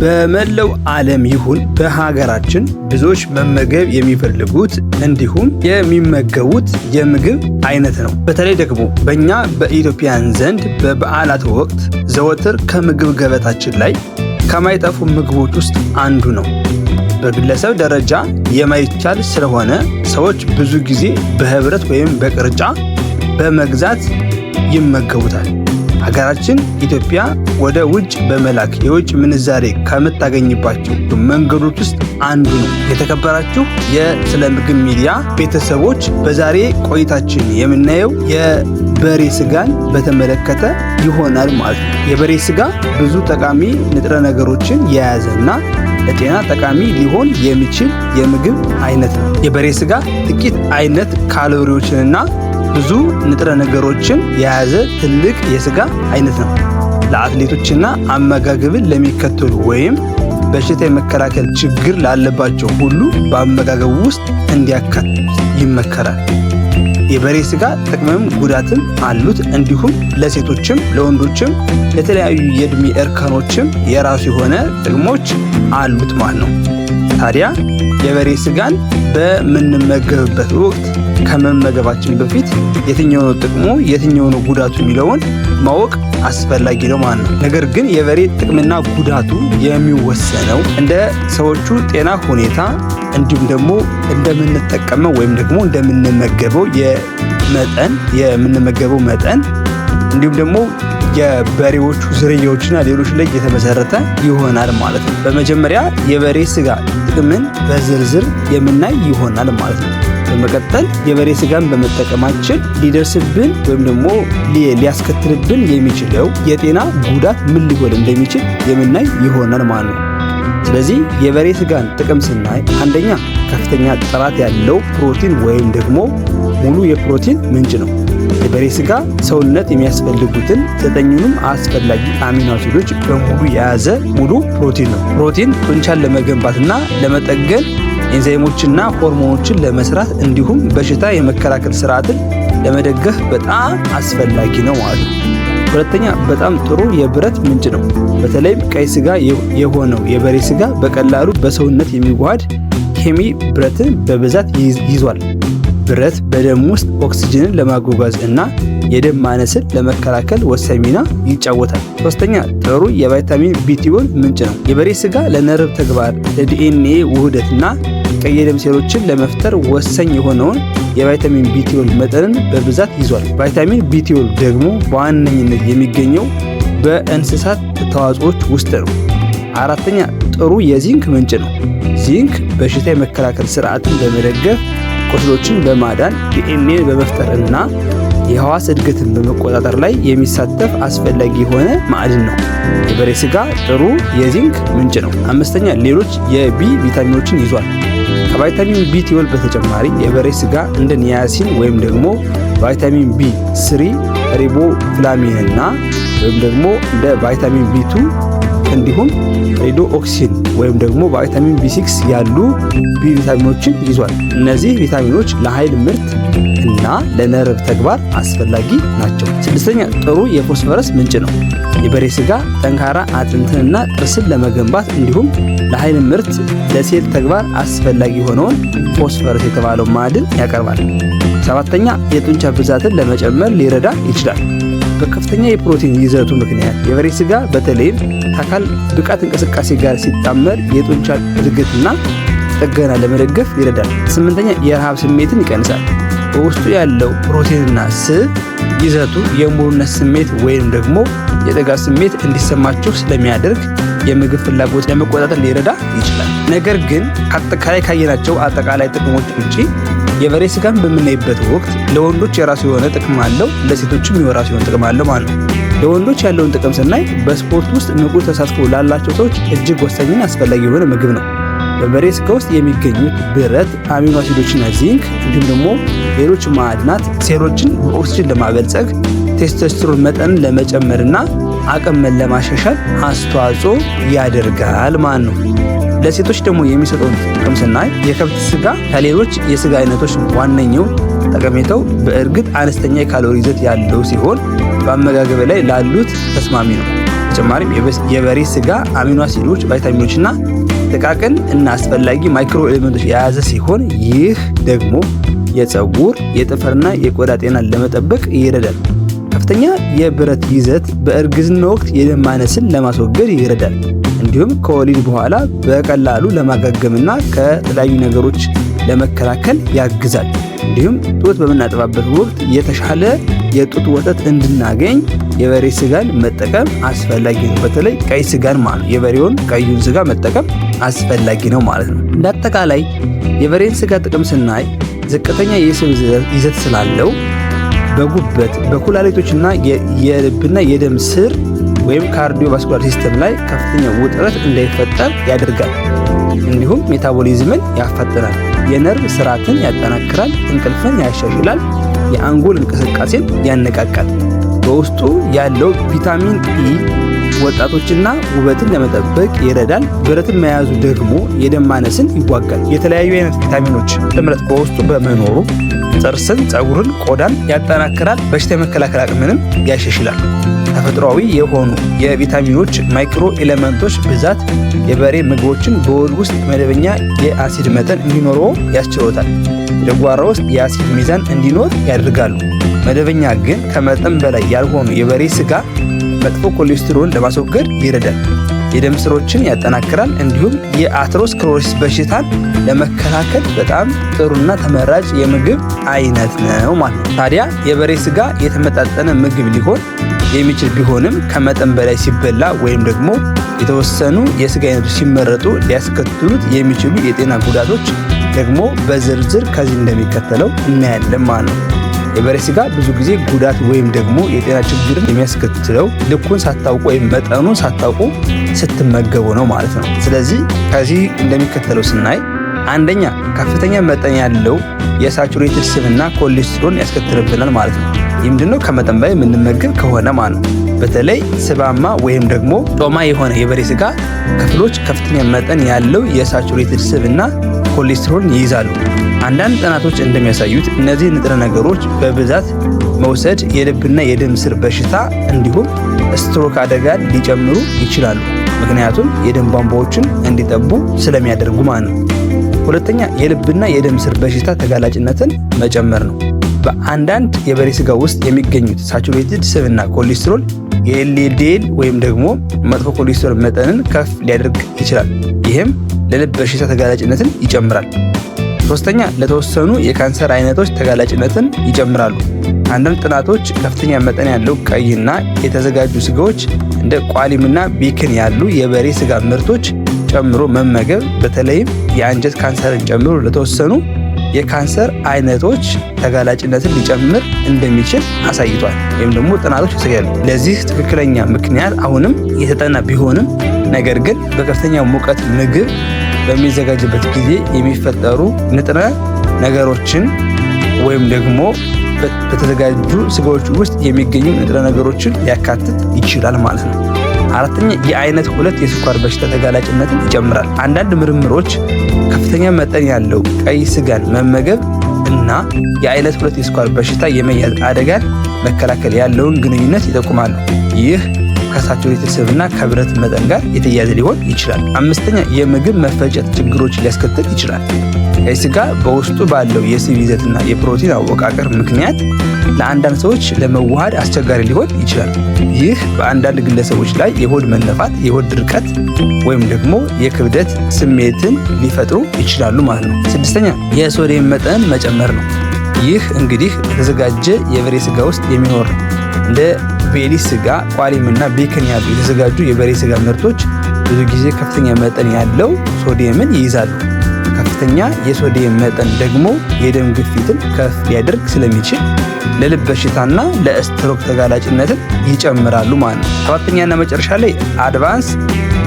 በመላው ዓለም ይሁን በሀገራችን ብዙዎች መመገብ የሚፈልጉት እንዲሁም የሚመገቡት የምግብ አይነት ነው። በተለይ ደግሞ በእኛ በኢትዮጵያን ዘንድ በበዓላት ወቅት ዘወትር ከምግብ ገበታችን ላይ ከማይጠፉ ምግቦች ውስጥ አንዱ ነው። በግለሰብ ደረጃ የማይቻል ስለሆነ ሰዎች ብዙ ጊዜ በህብረት ወይም በቅርጫ በመግዛት ይመገቡታል። ሀገራችን ኢትዮጵያ ወደ ውጭ በመላክ የውጭ ምንዛሬ ከምታገኝባቸው መንገዶች ውስጥ አንዱ ነው። የተከበራችሁ የስለ ምግብ ሚዲያ ቤተሰቦች፣ በዛሬ ቆይታችን የምናየው የበሬ ስጋን በተመለከተ ይሆናል ማለት ነው። የበሬ ስጋ ብዙ ጠቃሚ ንጥረ ነገሮችን የያዘና ለጤና ጠቃሚ ሊሆን የሚችል የምግብ አይነት ነው። የበሬ ስጋ ጥቂት አይነት ካሎሪዎችንና ብዙ ንጥረ ነገሮችን የያዘ ትልቅ የስጋ አይነት ነው። ለአትሌቶችና አመጋገብን ለሚከተሉ ወይም በሽታ የመከላከል ችግር ላለባቸው ሁሉ በአመጋገቡ ውስጥ እንዲያካትት ይመከራል። የበሬ ስጋ ጥቅምም ጉዳትም አሉት። እንዲሁም ለሴቶችም ለወንዶችም ለተለያዩ የእድሜ እርከኖችም የራሱ የሆነ ጥቅሞች አሉት ማለት ነው። ታዲያ የበሬ ስጋን በምንመገብበት ወቅት ከመመገባችን በፊት የትኛው ነው ጥቅሙ የትኛው ነው ጉዳቱ የሚለውን ማወቅ አስፈላጊ ነው ማለት ነው። ነገር ግን የበሬ ጥቅምና ጉዳቱ የሚወሰነው እንደ ሰዎቹ ጤና ሁኔታ እንዲሁም ደግሞ እንደምንጠቀመው ወይም ደግሞ እንደምንመገበው የምንመገበው መጠን እንዲሁም ደግሞ የበሬዎቹ ዝርያዎችና ሌሎች ላይ የተመሰረተ ይሆናል ማለት ነው። በመጀመሪያ የበሬ ስጋ ጥቅምን በዝርዝር የምናይ ይሆናል ማለት ነው። በመቀጠል የበሬ ስጋን በመጠቀማችን ሊደርስብን ወይም ደግሞ ሊያስከትልብን የሚችለው የጤና ጉዳት ምን ሊሆን እንደሚችል የምናይ ይሆናል ማለት ነው። ስለዚህ የበሬ ስጋን ጥቅም ስናይ አንደኛ ከፍተኛ ጥራት ያለው ፕሮቲን ወይም ደግሞ ሙሉ የፕሮቲን ምንጭ ነው። የበሬ ስጋ ሰውነት የሚያስፈልጉትን 9ኙንም አስፈላጊ አሚኖ አሲዶች በሙሉ የያዘ ሙሉ ፕሮቲን ነው። ፕሮቲን ጡንቻን ለመገንባትና ለመጠገን ኤንዛይሞችና ሆርሞኖችን ለመስራት እንዲሁም በሽታ የመከላከል ስርዓትን ለመደገፍ በጣም አስፈላጊ ነው ማለት ነው። ሁለተኛ በጣም ጥሩ የብረት ምንጭ ነው። በተለይም ቀይ ስጋ የሆነው የበሬ ስጋ በቀላሉ በሰውነት የሚዋሃድ ኬሚ ብረትን በብዛት ይዟል። ብረት በደም ውስጥ ኦክሲጅንን ለማጓጓዝ እና የደም ማነስን ለመከላከል ወሳኝ ሚና ይጫወታል። ሶስተኛ ጥሩ የቫይታሚን ቢ12 ምንጭ ነው። የበሬ ስጋ ለነርቭ ተግባር፣ ለዲኤንኤ ውህደትና ቀይ የደም ሴሎችን ለመፍጠር ወሳኝ የሆነውን የቫይታሚን ቢ12 መጠንን በብዛት ይዟል። ቫይታሚን ቢ12 ደግሞ በዋነኝነት የሚገኘው በእንስሳት ተዋጽኦች ውስጥ ነው። አራተኛ ጥሩ የዚንክ ምንጭ ነው። ዚንክ በሽታ የመከላከል ስርዓትን በመደገፍ ቁስሎችን በማዳን ዲኤንኤን በመፍጠር እና የህዋስ እድገትን በመቆጣጠር ላይ የሚሳተፍ አስፈላጊ የሆነ ማዕድን ነው። የበሬ ስጋ ጥሩ የዚንክ ምንጭ ነው። አምስተኛ ሌሎች የቢ ቪታሚኖችን ይዟል። ከቫይታሚን ቢ12 በተጨማሪ የበሬ ስጋ እንደ ኒያሲን ወይም ደግሞ ቫይታሚን ቢ3፣ ሪቦፍላቪን እና ወይም ደግሞ እንደ ቫይታሚን ቢ2 እንዲሁም ሬዶኦክሲን ወይም ደግሞ ቫይታሚን ቢ6 ያሉ ቢ ቪታሚኖችን ይዟል። እነዚህ ቪታሚኖች ለኃይል ምርት እና ለነርቭ ተግባር አስፈላጊ ናቸው። ስድስተኛ ጥሩ የፎስፈረስ ምንጭ ነው። የበሬ ስጋ ጠንካራ አጥንትንና ጥርስን ለመገንባት እንዲሁም ለኃይል ምርት ለሴል ተግባር አስፈላጊ የሆነውን ፎስፈረስ የተባለው ማዕድን ያቀርባል። ሰባተኛ የጡንቻ ብዛትን ለመጨመር ሊረዳ ይችላል። በከፍተኛ የፕሮቲን ይዘቱ ምክንያት የበሬ ስጋ በተለይም ከአካል ብቃት እንቅስቃሴ ጋር ሲጣመር የጡንቻ እድገትና ጥገና ለመደገፍ ይረዳል። ስምንተኛ የረሃብ ስሜትን ይቀንሳል። በውስጡ ያለው ፕሮቲንና ስብ ይዘቱ የሙሉነት ስሜት ወይም ደግሞ የጥጋብ ስሜት እንዲሰማችሁ ስለሚያደርግ የምግብ ፍላጎት ለመቆጣጠር ሊረዳ ይችላል። ነገር ግን ከአጠቃላይ ካየናቸው አጠቃላይ ጥቅሞች ውጪ የበሬ ስጋን በምናይበት ወቅት ለወንዶች የራሱ የሆነ ጥቅም አለው፣ ለሴቶችም የራሱ የሆነ ጥቅም አለው ማለት ነው። ለወንዶች ያለውን ጥቅም ስናይ በስፖርት ውስጥ ንቁ ተሳትፎ ላላቸው ሰዎች እጅግ ወሳኝና አስፈላጊ የሆነ ምግብ ነው። በበሬ ስጋ ውስጥ የሚገኙት ብረት፣ አሚኖ አሲዶችና ዚንክ እንዲሁም ደግሞ ሌሎች ማዕድናት ሴሎችን በኦክሲጅን ለማበልጸግ፣ ቴስቶስትሮን መጠንን ለመጨመርና አቅምን ለማሻሻል አስተዋጽኦ ያደርጋል ማለት ነው። ለሴቶች ደግሞ የሚሰጠውን ጥቅም ስናይ የከብት ስጋ ከሌሎች የስጋ አይነቶች ዋነኛው ጠቀሜታው በእርግጥ አነስተኛ የካሎሪ ይዘት ያለው ሲሆን በአመጋገብ ላይ ላሉት ተስማሚ ነው። በተጨማሪም የበሬ ስጋ አሚኖ አሲዶች፣ ቫይታሚኖችና ጥቃቅን እና አስፈላጊ ማይክሮ ኤሌመንቶች የያዘ ሲሆን ይህ ደግሞ የፀጉር የጥፍርና የቆዳ ጤናን ለመጠበቅ ይረዳል። ከፍተኛ የብረት ይዘት በእርግዝና ወቅት የደም ማነስን ለማስወገድ ይረዳል። እንዲሁም ከወሊድ በኋላ በቀላሉ ለማገገምና ከተለያዩ ነገሮች ለመከላከል ያግዛል። እንዲሁም ጡት በምናጠባበት ወቅት የተሻለ የጡት ወተት እንድናገኝ የበሬ ስጋን መጠቀም አስፈላጊ ነው። በተለይ ቀይ ስጋን ማለት የበሬውን ቀዩን ስጋ መጠቀም አስፈላጊ ነው ማለት ነው። እንዳጠቃላይ የበሬን ስጋ ጥቅም ስናይ ዝቅተኛ የስብ ይዘት ስላለው በጉበት በኩላሊቶችና የልብና የደም ስር ወይም ካርዲዮቫስኩላር ሲስተም ላይ ከፍተኛ ውጥረት እንዳይፈጠር ያደርጋል። እንዲሁም ሜታቦሊዝምን ያፋጥናል፣ የነርቭ ስርዓትን ያጠናክራል፣ እንቅልፍን ያሻሽላል፣ የአንጎል እንቅስቃሴን ያነቃቃል። በውስጡ ያለው ቪታሚን ኢ ወጣቶችና ውበትን ለመጠበቅ ይረዳል። ብረትን መያዙ ደግሞ የደም ማነስን ይዋጋል። የተለያዩ አይነት ቪታሚኖች ጥምረት በውስጡ በመኖሩ ጥርስን፣ ፀጉርን፣ ቆዳን ያጠናክራል፣ በሽታ የመከላከል አቅምንም ያሻሽላል። ተፈጥሯዊ የሆኑ የቪታሚኖች ማይክሮ ኤሌመንቶች ብዛት የበሬ ምግቦችን በሆድ ውስጥ መደበኛ የአሲድ መጠን እንዲኖረው ያስችሎታል። ጨጓራ ውስጥ የአሲድ ሚዛን እንዲኖር ያደርጋሉ። መደበኛ ግን ከመጠን በላይ ያልሆኑ የበሬ ስጋ መጥፎ ኮሌስትሮልን ለማስወገድ ይረዳል፣ የደም ስሮችን ያጠናክራል፣ እንዲሁም የአተሮስክለሮሲስ በሽታን ለመከላከል በጣም ጥሩና ተመራጭ የምግብ አይነት ነው ማለት ነው። ታዲያ የበሬ ስጋ የተመጣጠነ ምግብ ሊሆን የሚችል ቢሆንም ከመጠን በላይ ሲበላ ወይም ደግሞ የተወሰኑ የስጋ አይነቶች ሲመረጡ ሊያስከትሉት የሚችሉ የጤና ጉዳቶች ደግሞ በዝርዝር ከዚህ እንደሚከተለው እናያለን ማለት ነው። የበሬ ስጋ ብዙ ጊዜ ጉዳት ወይም ደግሞ የጤና ችግርን የሚያስከትለው ልኩን ሳታውቁ ወይም መጠኑን ሳታውቁ ስትመገቡ ነው ማለት ነው። ስለዚህ ከዚህ እንደሚከተለው ስናይ አንደኛ ከፍተኛ መጠን ያለው የሳቹሬትድ ስብና ኮሌስትሮል ያስከትልብናል ማለት ነው። ይህ ምንድነው? ከመጠን በላይ የምንመገብ ከሆነ ማለት ነው። በተለይ ስባማ ወይም ደግሞ ጮማ የሆነ የበሬ ስጋ ክፍሎች ከፍተኛ መጠን ያለው የሳቹሬትድ ስብና ኮሌስትሮል ይይዛሉ። አንዳንድ ጥናቶች እንደሚያሳዩት እነዚህ ንጥረ ነገሮች በብዛት መውሰድ የልብና የደም ስር በሽታ እንዲሁም ስትሮክ አደጋን ሊጨምሩ ይችላሉ። ምክንያቱም የደም ቧንቧዎችን እንዲጠቡ ስለሚያደርጉ ማለት ነው። ሁለተኛ የልብና የደም ስር በሽታ ተጋላጭነትን መጨመር ነው። በአንዳንድ የበሬ ስጋ ውስጥ የሚገኙት ሳቹሬትድ ስብና ኮሌስትሮል የኤልዲኤል ወይም ደግሞ መጥፎ ኮሌስትሮል መጠንን ከፍ ሊያደርግ ይችላል። ይህም ለልብ በሽታ ተጋላጭነትን ይጨምራል። ሶስተኛ ለተወሰኑ የካንሰር አይነቶች ተጋላጭነትን ይጨምራሉ። አንዳንድ ጥናቶች ከፍተኛ መጠን ያለው ቀይና የተዘጋጁ ስጋዎች እንደ ቋሊምና ቢክን ያሉ የበሬ ስጋ ምርቶች ጨምሮ መመገብ በተለይም የአንጀት ካንሰርን ጨምሮ ለተወሰኑ የካንሰር አይነቶች ተጋላጭነትን ሊጨምር እንደሚችል አሳይቷል ወይም ደግሞ ጥናቶች ያሳያሉ። ለዚህ ትክክለኛ ምክንያት አሁንም የተጠና ቢሆንም ነገር ግን በከፍተኛ ሙቀት ምግብ በሚዘጋጅበት ጊዜ የሚፈጠሩ ንጥረ ነገሮችን ወይም ደግሞ በተዘጋጁ ስጋዎች ውስጥ የሚገኙ ንጥረ ነገሮችን ሊያካትት ይችላል ማለት ነው። አራተኛ የአይነት 2 የስኳር በሽታ ተጋላጭነትን ይጨምራል። አንዳንድ ምርምሮች ከፍተኛ መጠን ያለው ቀይ ስጋን መመገብ እና የአይነት 2 የስኳር በሽታ የመያዝ አደጋን መከላከል ያለውን ግንኙነት ይጠቁማሉ። ይህ ከሳቹሬትድ ስብና ከብረት መጠን ጋር የተያያዘ ሊሆን ይችላል። አምስተኛ የምግብ መፈጨት ችግሮች ሊያስከትል ይችላል። ቀይ ስጋ በውስጡ ባለው የስብ ይዘትና የፕሮቲን አወቃቀር ምክንያት ለአንዳንድ ሰዎች ለመዋሃድ አስቸጋሪ ሊሆን ይችላል። ይህ በአንዳንድ ግለሰቦች ላይ የሆድ መነፋት፣ የሆድ ድርቀት ወይም ደግሞ የክብደት ስሜትን ሊፈጥሩ ይችላሉ ማለት ነው። ስድስተኛ የሶዲየም መጠን መጨመር ነው። ይህ እንግዲህ በተዘጋጀ የበሬ ስጋ ውስጥ የሚኖር ነው። እንደ ቤሊ ስጋ፣ ቋሊምና ቤከን ያሉ የተዘጋጁ የበሬ ስጋ ምርቶች ብዙ ጊዜ ከፍተኛ መጠን ያለው ሶዲየምን ይይዛሉ። ከፍተኛ የሶዲየም መጠን ደግሞ የደም ግፊትን ከፍ ሊያደርግ ስለሚችል ለልብ በሽታና ለስትሮክ ተጋላጭነትን ይጨምራሉ ማለት ነው። ሰባተኛና መጨረሻ ላይ አድቫንስ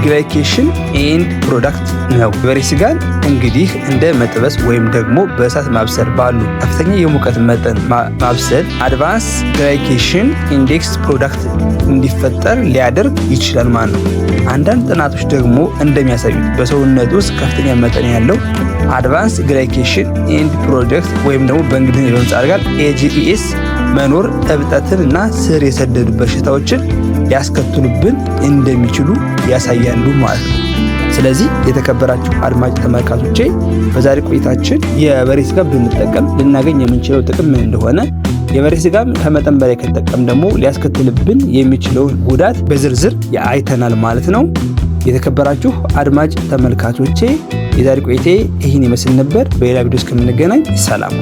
ግላይኬሽን ኤንድ ፕሮዳክት ነው። የበሬ ስጋን እንግዲህ እንደ መጥበስ ወይም ደግሞ በእሳት ማብሰል ባሉ ከፍተኛ የሙቀት መጠን ማብሰል አድቫንስ ግላይኬሽን ኢንዴክስ ፕሮዳክት እንዲፈጠር ሊያደርግ ይችላል ማለት ነው። አንዳንድ ጥናቶች ደግሞ እንደሚያሳዩት በሰውነት ውስጥ ከፍተኛ መጠን ያለው አድቫንስ ግላይኬሽን ኤንድ ፕሮዳክት ወይም ደግሞ በእንግሊዝኛ በምህጻረ ቃል AGEs መኖር እብጠትን እና ስር የሰደዱ በሽታዎችን ሊያስከትሉብን እንደሚችሉ ያሳያሉ ማለት ነው። ስለዚህ የተከበራችሁ አድማጭ ተመልካቾቼ በዛሬ ቆይታችን የበሬ ስጋ ብንጠቀም ልናገኝ የምንችለው ጥቅም ምን እንደሆነ፣ የበሬ ስጋም ከመጠን በላይ ከተጠቀም ደግሞ ሊያስከትልብን የሚችለውን ጉዳት በዝርዝር አይተናል ማለት ነው። የተከበራችሁ አድማጭ ተመልካቾቼ የዛሬ ቆይታዬ ይህን ይመስል ነበር። በሌላ ቪዲዮ እስከምንገናኝ ሰላም።